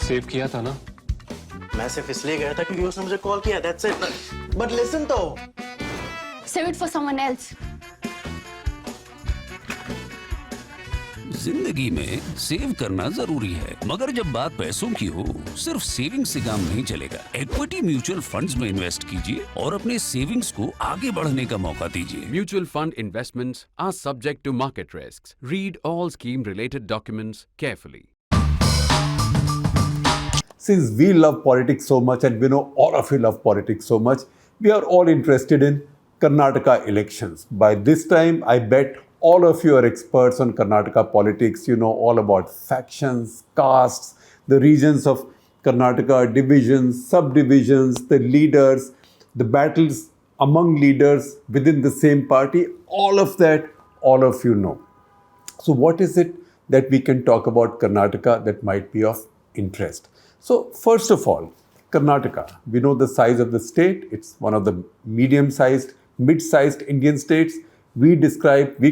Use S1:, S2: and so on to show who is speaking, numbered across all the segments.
S1: Save किया था ना?
S2: मैं सिर्फ इसलिए गया था क्योंकि उसने मुझे कॉल किया, that's it. But listen तो.
S3: Save it for someone else.
S4: जिंदगी में सेव करना जरूरी है, मगर जब बात पैसों की हो, सिर्फ सेविंग से काम नहीं चलेगा। इक्विटी म्यूचुअल फंड्स में इन्वेस्ट कीजिए और अपने सेविंग्स को आगे बढ़ने का मौका दीजिए।
S5: Mutual fund investments are subject to market risks. Read all scheme-related documents carefully.
S6: Since we love politics so much and we know all of you love politics so much, we are all interested in Karnataka elections. By this time, I bet all of you are experts on Karnataka politics. You know all about factions, castes, the regions of Karnataka, divisions, subdivisions, the leaders, the battles among leaders within the same party. All of that, all of you know. So what is it that we can talk about Karnataka that might be of interest? So first of all, Karnataka, we know the size of the state. It's one of the medium-sized, mid-sized Indian states. We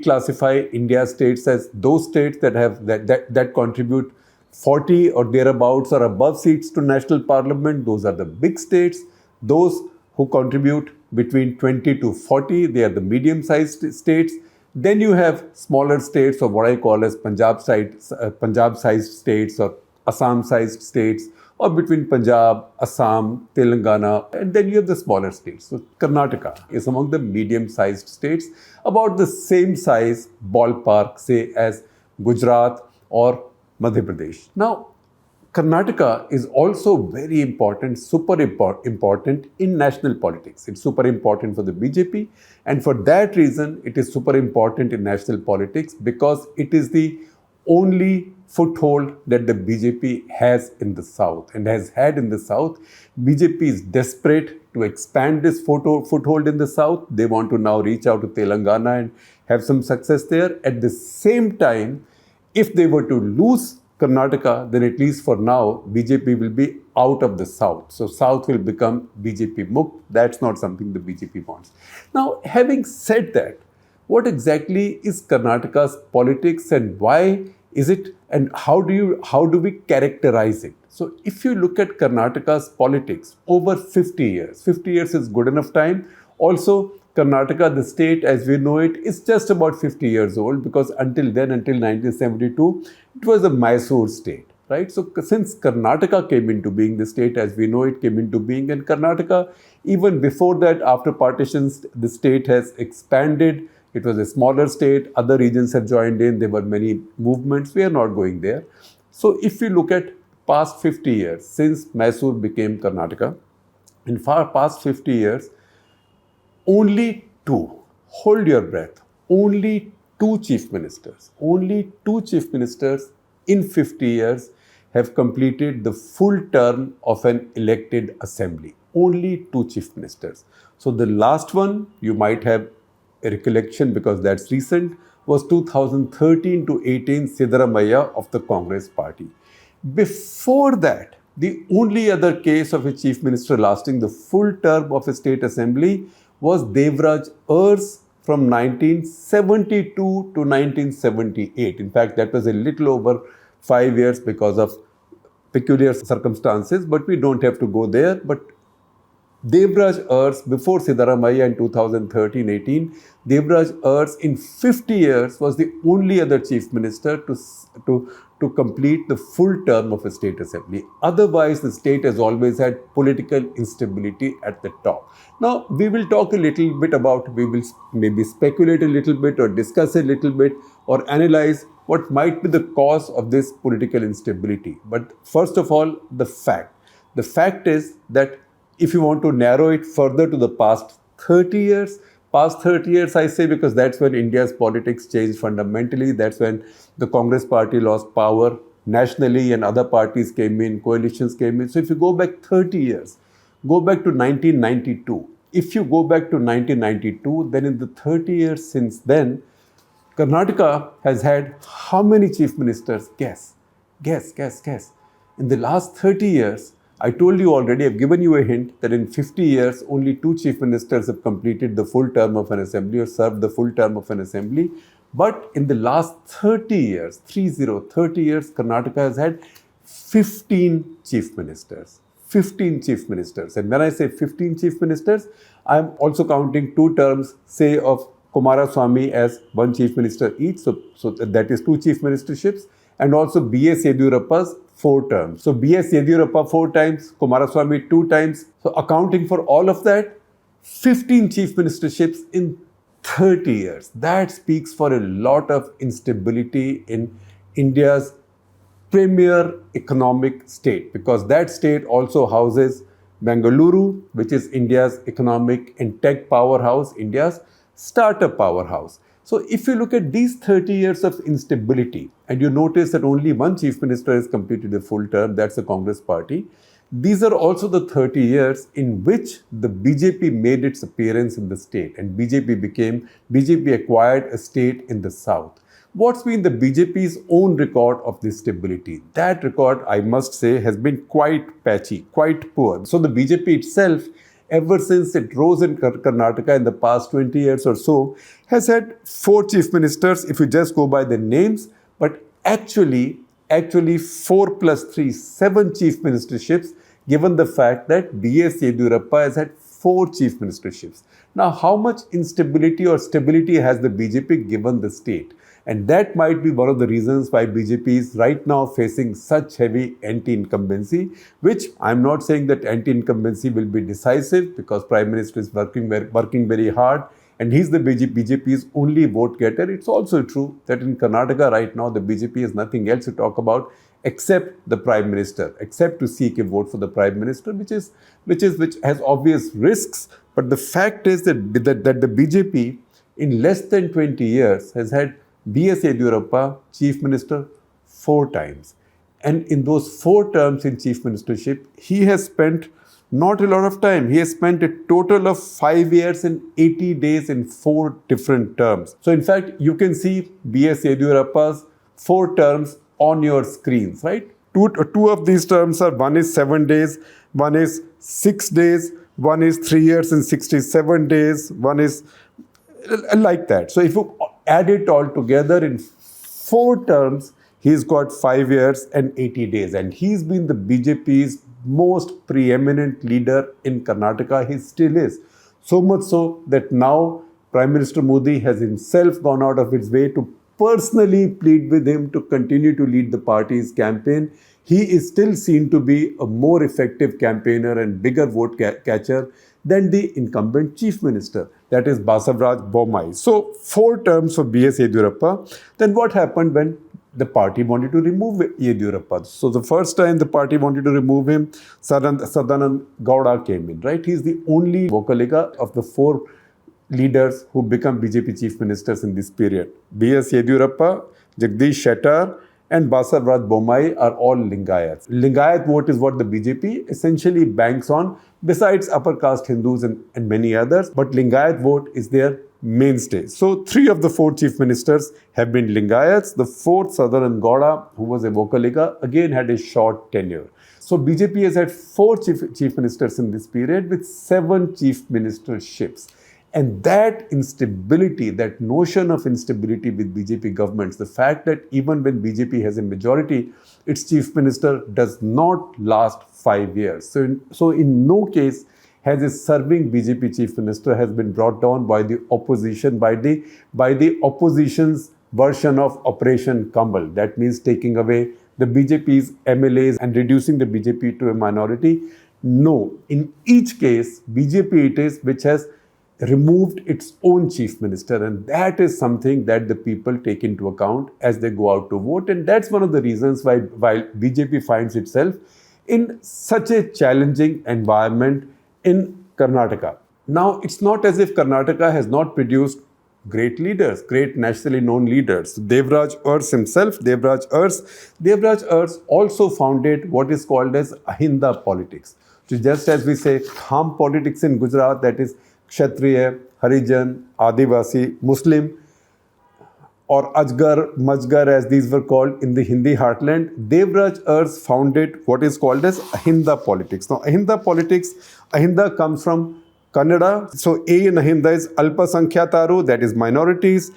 S6: classify India's states as those states that have that contribute 40 or thereabouts or above seats to national parliament. Those are the big states. Those who contribute between 20 to 40, they are the medium-sized states. Then you have smaller states, or what I call as Punjab-sized states or Assam-sized states, or between Punjab, Assam, Telangana, and then you have the smaller states. So Karnataka is among the medium-sized states, about the same size ballpark, say, as Gujarat or Madhya Pradesh. Now, Karnataka is also very important, super important in national politics. It's super important for the BJP, and for that reason, it is super important in national politics because it is the only foothold that the BJP has in the South and has had in the South. BJP is desperate to expand this foothold in the South. They want to now reach out to Telangana and have some success there. At the same time, if they were to lose Karnataka, then at least for now, BJP will be out of the South. So South will become BJP Mukt. That's not something the BJP wants. Now, having said that, what exactly is Karnataka's politics and why is it, and how do we characterize it? So if you look at Karnataka's politics over 50 years is good enough time. Also, Karnataka, the state as we know it, is just about 50 years old because until then, until 1972, it was a Mysore state, right? So since Karnataka came into being, the state as we know it came into being, and Karnataka, even before that, after partitions, the state has expanded. It was a smaller state. Other regions have joined in. There were many movements. We are not going there. So if you look at past 50 years, since Mysore became Karnataka, in past 50 years, only two, hold your breath, only two chief ministers in 50 years have completed the full term of an elected assembly. Only two chief ministers. So the last one, you might have a recollection because that's recent, was 2013 to 18 Siddaramaiah of the Congress party. Before that, the only other case of a chief minister lasting the full term of a state assembly was Devraj Urs from 1972 to 1978. In fact, that was a little over 5 years because of peculiar circumstances, but we don't have to go there. But Devraj Urs, before Siddaramaiah in 2013-18, Devraj Urs in 50 years was the only other chief minister to complete the full term of a state assembly. Otherwise, the state has always had political instability at the top. Now, we will talk a little bit about, we will maybe speculate a little bit or discuss a little bit or analyze what might be the cause of this political instability. But first of all, the fact. The fact is that if you want to narrow it further to the past 30 years I say because that's when India's politics changed fundamentally. That's when the Congress party lost power nationally and other parties came in, coalitions came in. So if you go back 30 years, go back to 1992. If you go back to 1992, then in the 30 years since then, Karnataka has had how many chief ministers? Guess. In the last 30 years, I told you already, I've given you a hint that in 50 years, only two chief ministers have completed the full term of an assembly or served the full term of an assembly. But in the last 30 years, 30 years, Karnataka has had 15 chief ministers. 15 chief ministers. And when I say 15 chief ministers, I'm also counting 2 terms, say, of Kumaraswamy as 1 chief minister each. So that is 2 chief ministerships. And also B.S. Yediyurappa's 4 terms. So B.S. Yediyurappa 4 times, Kumaraswamy 2 times. So accounting for all of that, 15 chief ministerships in 30 years. That speaks for a lot of instability in India's premier economic state, because that state also houses Bengaluru, which is India's economic and tech powerhouse, India's startup powerhouse. So if you look at these 30 years of instability, and you notice that only 1 chief minister has completed a full term, that's the Congress party, these are also the 30 years in which the BJP made its appearance in the state, and BJP acquired a state in the south. What's been the BJP's own record of this stability? That record, I must say, has been quite patchy, quite poor. So the BJP itself, ever since it rose in Karnataka in the past 20 years or so, has had 4 chief ministers, if you just go by the names, but actually 4 plus 3, 7 chief ministerships, given the fact that B.S. Yediyurappa has had 4 chief ministerships. Now, how much instability or stability has the BJP given the state? And that might be one of the reasons why BJP is right now facing such heavy anti-incumbency, which I'm not saying that anti-incumbency will be decisive, because Prime Minister is working very hard and he's the BJP's only vote getter. It's also true that in Karnataka right now, the BJP has nothing else to talk about except the Prime Minister, except to seek a vote for the Prime Minister, which has obvious risks. But the fact is that the BJP in less than 20 years has had B.S. Yediyurappa Chief Minister 4 times. And in those 4 terms in Chief Ministership, he has spent not a lot of time. He has spent a total of 5 years and 80 days in 4 different terms. So in fact, you can see B.S. Yediyurappa's 4 terms on your screens, right? Two of these terms are, one is 7 days, one is 6 days, one is 3 years and 67 days, one is like that. So if you add it all together in 4 terms, he's got 5 years and 80 days. And he's been the BJP's most preeminent leader in Karnataka. He still is. So much so that now Prime Minister Modi has himself gone out of his way to personally plead with him to continue to lead the party's campaign. He is still seen to be a more effective campaigner and bigger vote catcher than the incumbent chief minister, that is Basavaraj Bommai. So 4 terms for B.S. Yediyurappa. Then what happened when the party wanted to remove Yediyurappa? So the first time the party wanted to remove him, Sadanand Gowda came in, right? He's the only Vocaliga of the 4 leaders who become BJP chief ministers in this period. B.S. Yediyurappa, Jagdish Shettar and Basavaraj Bommai are all Lingayats. Lingayat vote is what the BJP essentially banks on, besides upper caste Hindus and many others. But Lingayat vote is their mainstay. So 3 of the 4 chief ministers have been Lingayats. The 4th, Sadanand Gowda, who was a Vocaliga, again had a short tenure. So BJP has had 4 chief ministers in this period with 7 chief ministerships. And that instability, that notion of instability with BJP governments, the fact that even when BJP has a majority, its chief minister does not last 5 years. So in no case has a serving BJP chief minister has been brought down by the opposition, by the opposition's version of Operation Kamal. That means taking away the BJP's MLAs and reducing the BJP to a minority. No, in each case, BJP it is which has removed its own chief minister, and that is something that the people take into account as they go out to vote. And that's one of the reasons why BJP finds itself in such a challenging environment in Karnataka. Now, it's not as if Karnataka has not produced great leaders, great nationally known leaders. Devraj Urs himself, Devraj Urs also founded what is called as Ahinda politics. So just as we say Kham politics in Gujarat, that is Kshatriya, Harijan, Adivasi, Muslim, or Ajgar, Majgar as these were called in the Hindi heartland, Devraj Urs founded what is called as Ahinda politics. Now, Ahinda comes from Kannada. So, A in Ahinda is Alpasankhya Taru, that is minorities.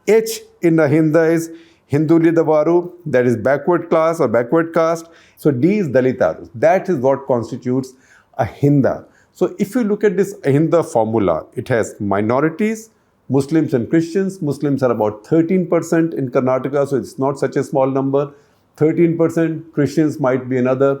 S6: H in Ahinda is Hindulidavaru, that is backward class or backward caste. So D is Dalitaru. That is what constitutes a Hinda. So if you look at this Hinda formula, it has minorities, Muslims and Christians. Muslims are about 13% in Karnataka, so it's not such a small number. 13%, Christians might be another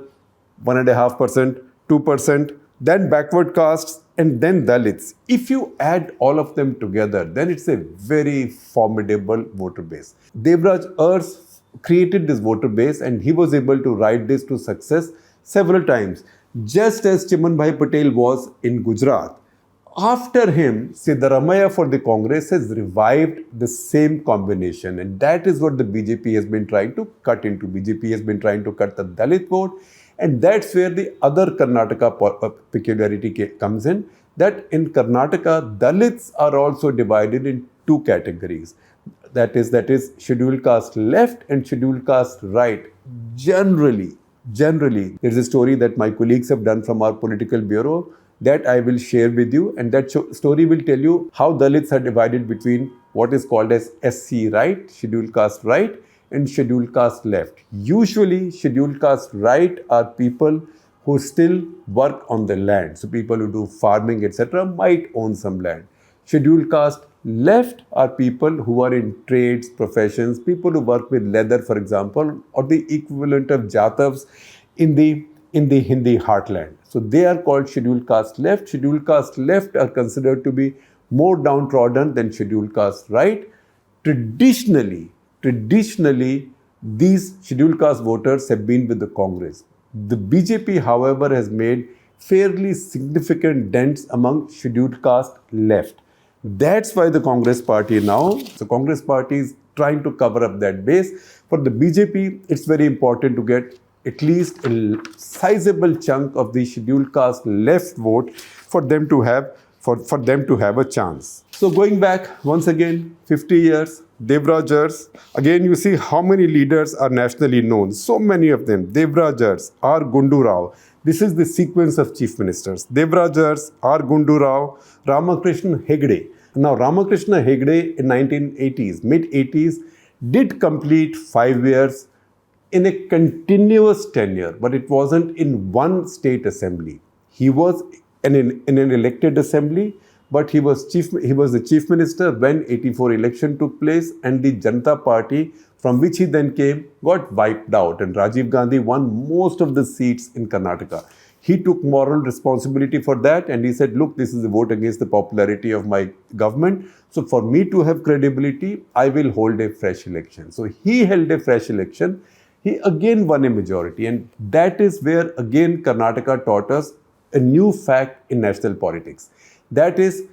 S6: 1.5%, 2%, then backward castes, and then Dalits. If you add all of them together, then it's a very formidable voter base. Devraj Urs created this voter base and he was able to ride this to success several times, just as Chimanbhai Patel was in Gujarat. After him, Siddaramaiah for the Congress has revived the same combination, and that is what the BJP has been trying to cut into. BJP has been trying to cut the Dalit vote, and that's where the other Karnataka peculiarity comes in, that in Karnataka, Dalits are also divided in two categories. That is scheduled caste left and scheduled caste right. Generally, there is a story that my colleagues have done from our political bureau that I will share with you, and that story will tell you how Dalits are divided between what is called as SC right, scheduled caste right, and scheduled caste left. Usually, scheduled caste right are people who still work on the land. So people who do farming, etc. might own some land. Scheduled caste left are people who are in trades, professions, people who work with leather, for example, or the equivalent of Jatavs in the Hindi heartland. So they are called scheduled caste left. Scheduled caste left are considered to be more downtrodden than scheduled caste right. Traditionally, these scheduled caste voters have been with the Congress. The BJP, however, has made fairly significant dents among scheduled caste left. That's why the Congress party is trying to cover up that base. For the BJP, it's very important to get at least a sizable chunk of the scheduled caste left vote for them to have a chance. So going back once again 50 years, Devraj Urs, again you see how many leaders are nationally known. So many of them. Devraj Urs, R. Gundu Rao. This is the sequence of chief ministers. Devraj Urs, R. Gundu Rao, Ramakrishna Hegde. Now Ramakrishna Hegde in 1980s, mid-80s, did complete 5 years in a continuous tenure, but it wasn't in one state assembly. He was in an elected assembly, but he was the chief minister when 84 election took place, and the Janata Party, from which he then came, got wiped out, and Rajiv Gandhi won most of the seats in Karnataka. He took moral responsibility for that, and he said, look, this is a vote against the popularity of my government. So for me to have credibility, I will hold a fresh election. So he held a fresh election. He again won a majority, and that is where again Karnataka taught us a new fact in national politics. That is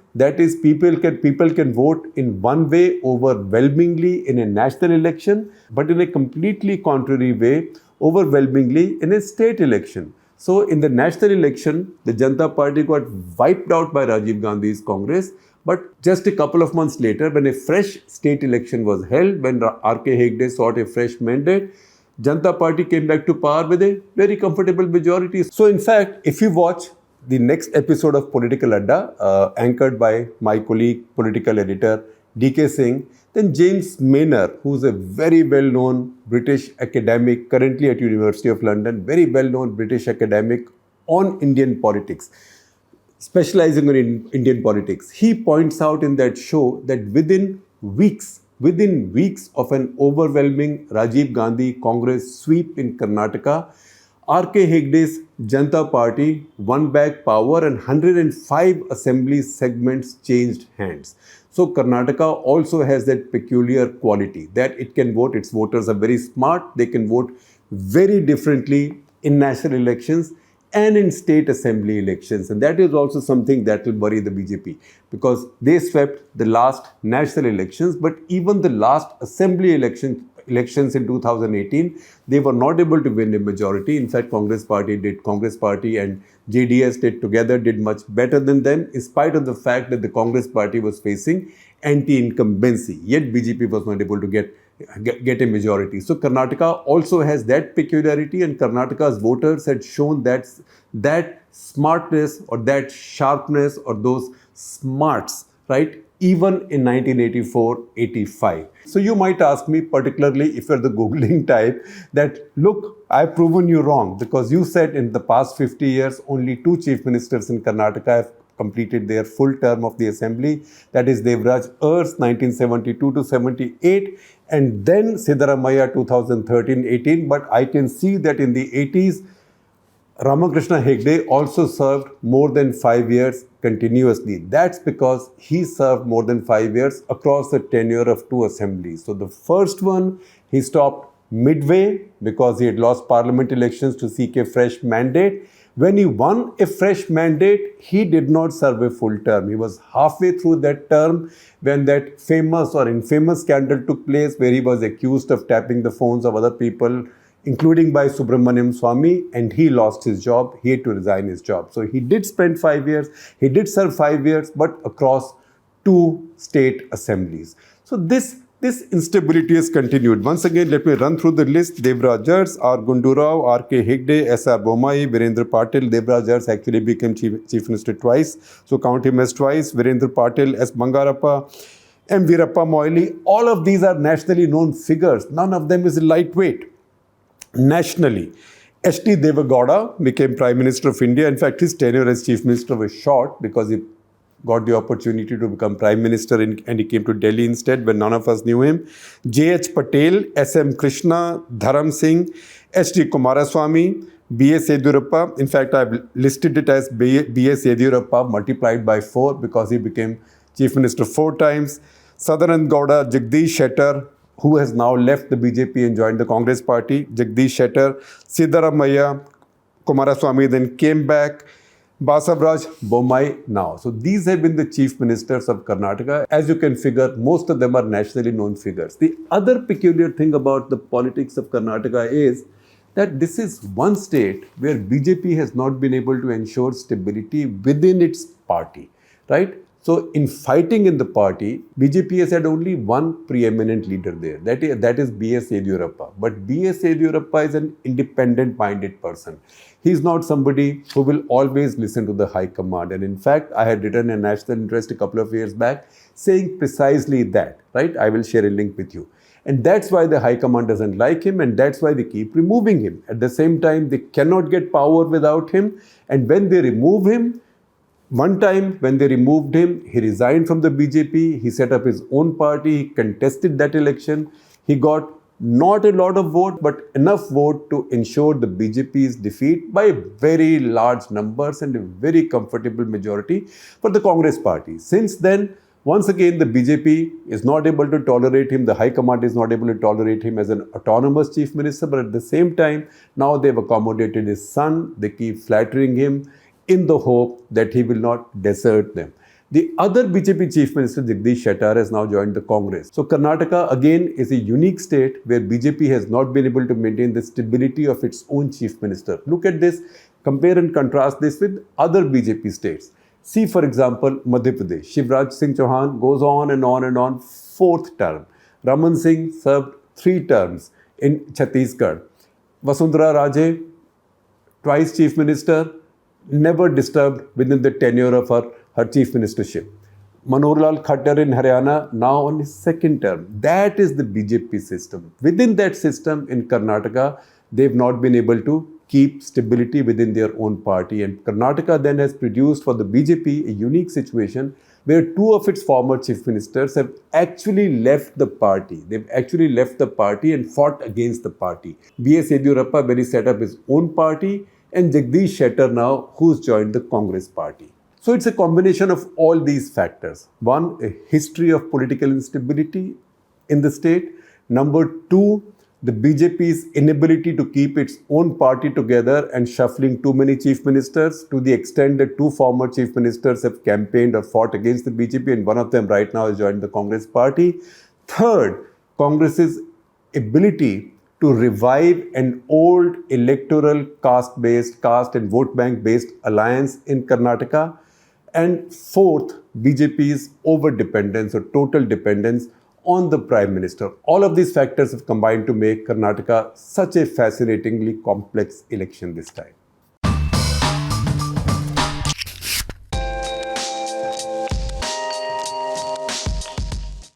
S6: people can vote in one way overwhelmingly in a national election, but in a completely contrary way overwhelmingly in a state election. So in the national election, the Janata Party got wiped out by Rajiv Gandhi's Congress. But just a couple of months later, when a fresh state election was held, when R.K. Hegde sought a fresh mandate, Janata Party came back to power with a very comfortable majority. So in fact, if you watch the next episode of Political Adda, anchored by my colleague, political editor D.K. Singh, then James Maynard, who's a very well-known British academic, currently at University of London, very well-known British academic on Indian politics, specializing in Indian politics. He points out in that show that within weeks of an overwhelming Rajiv Gandhi Congress sweep in Karnataka, R.K. Hegde's Janata Party won back power and 105 assembly segments changed hands. So Karnataka also has that peculiar quality that it can vote. Its voters are very smart. They can vote very differently in national elections and in state assembly elections. And that is also something that will worry the BJP, because they swept the last national elections, but even the last assembly elections in 2018, they were not able to win a majority. In fact, Congress Party and JDS did much better than them, in spite of the fact that the Congress Party was facing anti-incumbency. Yet BJP was not able to get a majority. So Karnataka also has that peculiarity, and Karnataka's voters had shown that smartness or that sharpness or those smarts, right, even in 1984-85. So you might ask me, particularly if you're the Googling type, that look, I've proven you wrong, because you said in the past 50 years, only 2 chief ministers in Karnataka have completed their full term of the assembly. That is Devraj Urs 1972 to 78, and then Siddaramaiah 2013-18. But I can see that in the 80s, Ramakrishna Hegde also served more than 5 years continuously. That's because he served more than 5 years across the tenure of 2 assemblies. So the first one, he stopped midway because he had lost parliament elections to seek a fresh mandate. When he won a fresh mandate, he did not serve a full term. He was halfway through that term when that famous or infamous scandal took place where he was accused of tapping the phones of other people, including by Subramaniam Swamy, and he lost his job. He had to resign his job. So he did spend 5 years, he did serve 5 years, but across 2 state assemblies. So this instability has continued. Once again, let me run through the list. Devraj Urs, R. Gundurao, R.K. Hegde, S.R. Bommai, Virendra Patil. Devraj Urs actually became chief minister twice, so count him as twice. Virendra Patil, S. Bangarappa, M. Veerappa Moily. All of these are nationally known figures. None of them is lightweight. Nationally, H.D. Devagowda became Prime Minister of India. In fact, his tenure as Chief Minister was short because he got the opportunity to become Prime Minister and he came to Delhi instead when none of us knew him. J.H. Patel, S.M. Krishna, Dharam Singh, H.D. Kumaraswamy, B.S. Yediyurappa. In fact, I've listed it as B.S. Yediyurappa multiplied by 4 because he became Chief Minister 4 times. Sadanand Gowda, Jagdish Shettar, who has now left the BJP and joined the Congress party. Jagdish Shettar, Siddaramaiah, Kumaraswamy then came back. Basavaraj, Bommai now. So these have been the chief ministers of Karnataka. As you can figure, most of them are nationally known figures. The other peculiar thing about the politics of Karnataka is that this is one state where BJP has not been able to ensure stability within its party, right? So in fighting in the party, BJP has had only one preeminent leader there. That is B.S. Yediyurappa. But B.S. Yediyurappa is an independent-minded person. He's not somebody who will always listen to the high command. And in fact, I had written a national interest a couple of years back saying precisely that, right? I will share a link with you. And that's why the high command doesn't like him, and that's why they keep removing him. At the same time, they cannot get power without him. And when they remove him, one time when they removed him, he resigned from the BJP, he set up his own party, he contested that election, he got not a lot of vote but enough vote to ensure the BJP's defeat by very large numbers and a very comfortable majority for the Congress party. Since then, once again, the BJP is not able to tolerate him, the High Command is not able to tolerate him as an autonomous chief minister, but at the same time, now they've accommodated his son, they keep flattering him in the hope that he will not desert them. The other BJP Chief Minister, Jagdish Shettar, has now joined the Congress. So Karnataka again is a unique state where BJP has not been able to maintain the stability of its own Chief Minister. Look at this, compare and contrast this with other BJP states. See, for example, Madhya Pradesh. Shivraj Singh Chauhan goes on and on and on, 4th term. Raman Singh served 3 terms in Chhattisgarh. Vasundhara Raje, twice Chief Minister, never disturbed within the tenure of her chief ministership. Manohar Lal Khattar in Haryana, now on his 2nd term. That is the BJP system. Within that system in Karnataka, they've not been able to keep stability within their own party. And Karnataka then has produced for the BJP a unique situation where 2 of its former chief ministers have actually left the party. They've actually left the party and fought against the party. B.S. Yediyurappa, when he set up his own party, and Jagdish Shettar now, who's joined the Congress party. So it's a combination of all these factors. 1, a history of political instability in the state. Number 2, the BJP's inability to keep its own party together and shuffling too many chief ministers to the extent that 2 former chief ministers have campaigned or fought against the BJP, and one of them right now has joined the Congress party. 3rd, Congress's ability to revive an old electoral caste and vote bank based alliance in Karnataka. And 4th, BJP's over-dependence or total dependence on the Prime Minister. All of these factors have combined to make Karnataka such a fascinatingly complex election this time.